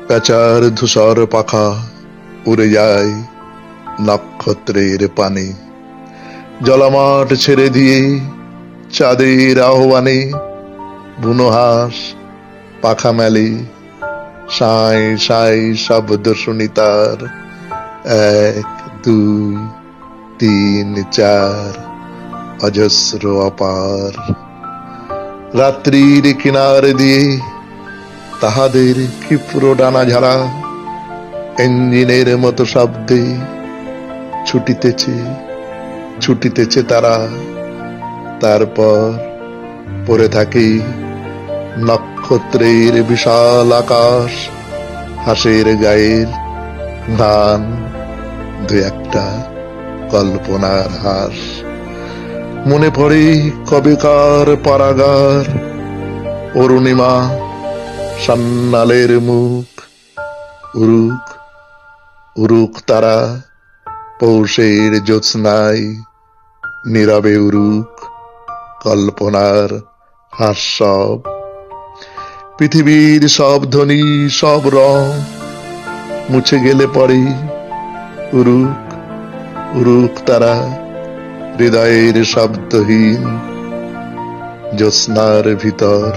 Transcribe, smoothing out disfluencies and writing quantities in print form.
পেঁচার ধূসর পাখা উড়ে যায় নক্ষত্রের পানে, জলামাঠ ছেড়ে দিয়ে চাঁদের আহ্বানে বুনো হাঁস পাখা মেলে, সাঁই সাঁই শব্দ শুনি তার, এক দুই তিন চার, অজস্র অপার। রাত্রির কিনারে দিয়ে তাহাদের ক্ষিপ্র ডানা ঝাড়া ইঞ্জিনের মতো শব্দে ছুটিতেছে ছুটিতেছে তারা। তারপর পড়ে থাকে নক্ষত্রের বিশাল আকাশ, হাঁসের গায়ের গান, দু একটা কল্পনার হাস। মনে পড়ে কবেকার পারাগার, অরুণিমা, সান্নালের মুখ, উরুক উরুক তারা, পৌষের জ্যোৎস্নায় নীরবে উরুক কল্পনার হাস্যব। পৃথিবীর সব ধ্বনি সব রং মুছে গেলে পরে উরুক উরুক তারা, হৃদয়ের শব্দহীন জ্যোৎস্নার ভিতর।